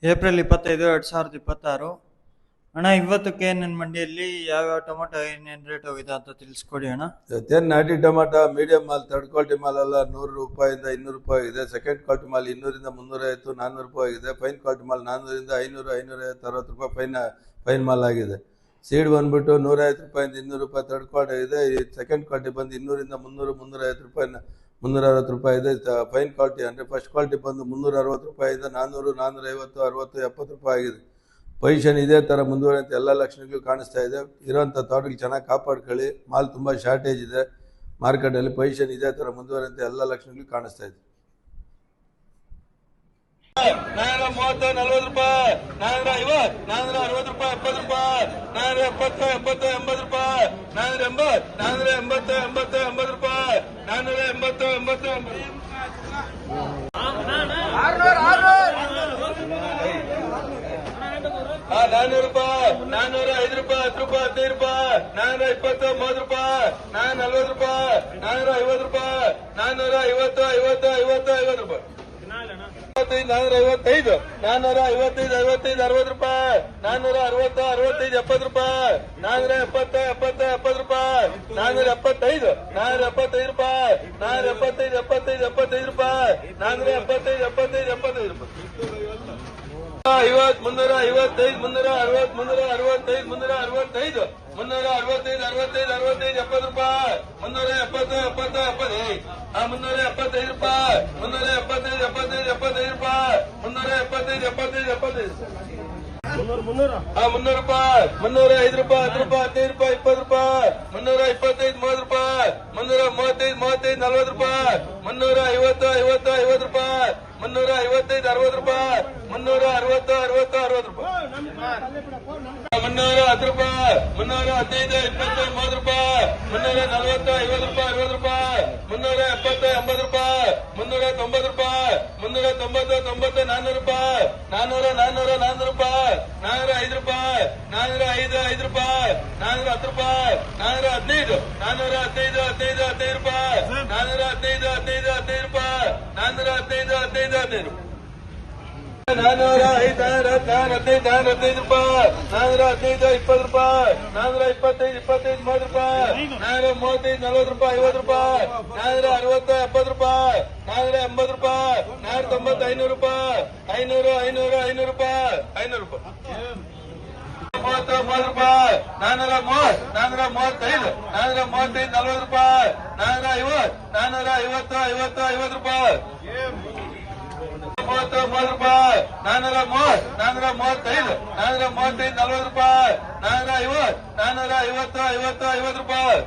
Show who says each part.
Speaker 1: April 25, 2026. ಅಣ್ಣ, ಇವತ್ತು KNN ಮಂಡಿಯಲ್ಲಿ ಯಾವ್ಯಾವ ಟೊಮೊಟೊ ಏನೇನು ರೇಟ್ ಹೋಗಿದೆ ಅಂತ ತಿಳಿಸ್ಕೊಡಿ ಅಣ್ಣ.
Speaker 2: ಇವತ್ತೇನು ನಾಟಿ tomato medium mall, third quality mall ಎಲ್ಲ 100 ರೂಪಾಯಿಂದ 200 ರೂಪಾಯಿ ಆಗಿದೆ. ಸೆಕೆಂಡ್ ಕ್ವಾಲಿಟಿ ಮಾಲ್ 200ರಿಂದ 350, 400 ರೂಪಾಯಿ ಆಗಿದೆ. ಫೈನ್ ಕ್ವಾಲಿಟಿ ಮಾಲ್ 400ರಿಂದ 500, 550, 60 ರೂಪಾಯಿ ಫೈನ್ ಮಾಲ್ ಆಗಿದೆ. ಸೀಡ್ ಬಂದ್ಬಿಟ್ಟು 150 ರೂಪಾಯಿಂದ 200 ರೂಪಾಯಿ ಥರ್ಡ್ ಕ್ವಾಲಿಟಿ ಇದೆ. ಈ ಸೆಕೆಂಡ್ ಕ್ವಾಲಿಟಿ ಬಂದು 200ರಿಂದ 300, 350 ರೂಪಾಯಿ, 360 ರೂಪಾಯಿ ಇದೆ. ಫೈನ್ ಕ್ವಾಲಿಟಿ ಅಂದರೆ ಫಸ್ಟ್ ಕ್ವಾಲಿಟಿ ಬಂದು 360 ರೂಪಾಯಿಂದ 400, 450, 60, 70 ರೂಪಾಯಿ ಆಗಿದೆ. ಪೊಸಿಷನ್ ಇದೇ ಥರ ಮುಂದುವರಿಯುವಂಥ ಎಲ್ಲ ಲಕ್ಷಣಗಳು ಕಾಣಿಸ್ತಾ ಇದೆ. ಇರೋಂಥ ತೋಟಗಳು ಚೆನ್ನಾಗಿ ಕಾಪಾಡ್ಕೊಳ್ಳಿ. ಮಾಲ್ ತುಂಬ ಶಾರ್ಟೇಜ್ ಇದೆ ಮಾರ್ಕೆಟಲ್ಲಿ. ಪೊಸಿಷನ್ ಇದೇ ಥರ ಮುಂದುವರಿಯುವಂಥ ಎಲ್ಲ ಲಕ್ಷಣಗಳು ಕಾಣಿಸ್ತಾ ಇದೆ.
Speaker 3: 430, 40 ರೂಪಾಯಿ, 450, 460 ರೂಪಾಯಿ, 70 ರೂಪಾಯಿ, 470, 70, 80 ರೂಪಾಯಿ, 480, 480, 80, 80 ರೂಪಾಯಿ, 480, 80, 400 ರೂಪಾಯಿ, 405 ರೂಪಾಯಿ, 10 ರೂಪಾಯಿ, 15 ರೂಪಾಯಿ, 420, 30 ರೂಪಾಯಿ, 440 ರೂಪಾಯಿ, 450 ರೂಪಾಯಿ, 450, 50, 50, 50 ರೂಪಾಯಿ, 455, 455, 65, 60 ರೂಪಾಯಿ, 460, 65, 70 ರೂಪಾಯಿ, 470, 70, 70 ರೂಪಾಯಿ, 475, 475 ರೂಪಾಯಿ, 475, 75, 75 ರೂಪಾಯಿ, 475, 75, 75 ರೂಪಾಯಿ, 50, 355, 360, 365, 365, 365, 65, 65, 70 ರೂಪಾಯಿ, 370, 70, 70, 375 ರೂಪಾಯಿ, 375, 75, 75 ರೂಪಾಯಿ, 375, 75, 75, 300 ರೂಪಾಯಿ, 305 ರೂಪಾಯಿ, 10 ರೂಪಾಯಿ, 15 ರೂಪಾಯಿ, 20 ರೂಪಾಯಿ, 325, 30 ರೂಪಾಯಿ, 335, 35, 40 ರೂಪಾಯಿ, 350, 50, 50 ರೂಪಾಯಿ, 355, 60 ರೂಪಾಯಿ, 360, 60, 60 ರೂಪಾಯಿ, 310 ರೂಪಾಯಿ, 315, 20, 30 ರೂಪಾಯಿ, 340, 50 ರೂಪಾಯಿ, 60 ರೂಪಾಯಿ, 370, 80 ರೂಪಾಯಿ, 390 ರೂಪಾಯಿ, 390, 90, 400 ರೂಪಾಯಿ, 400, 400, 400 ರೂಪಾಯಿ, 405 ರೂಪಾಯಿ, 405, 5 ರೂಪಾಯಿ, 410 ರೂಪಾಯಿ, 415, 415, 15, 15 ರೂಪಾಯಿ, 415, 15, 15 ರೂಪಾಯಿ, 415, 15, 15 ರೂಪಾಯಿ, 405, 415 ರೂಪಾಯಿ, 415, 20 ರೂಪಾಯಿ, 425, 25, 30 ರೂಪಾಯಿ, 435, 40 ರೂಪಾಯಿ, 50 ರೂಪಾಯಿ, 460, 70 ರೂಪಾಯಿ, 480 ರೂಪಾಯಿ, 490, 500 ರೂಪಾಯಿ, 500, 500, 500 ರೂಪಾಯಿ, 500 ರೂಪಾಯಿ, 30 ರೂಪಾಯಿ, 430, 435, 435, 40 ರೂಪಾಯಿ, 450, 450, 50, 50 ರೂಪಾಯಿ, 30 ರೂಪಾಯಿ, 430, 435, 435, 40 ರೂಪಾಯಿ, 450, 450, 50, 50 ರೂಪಾಯಿ,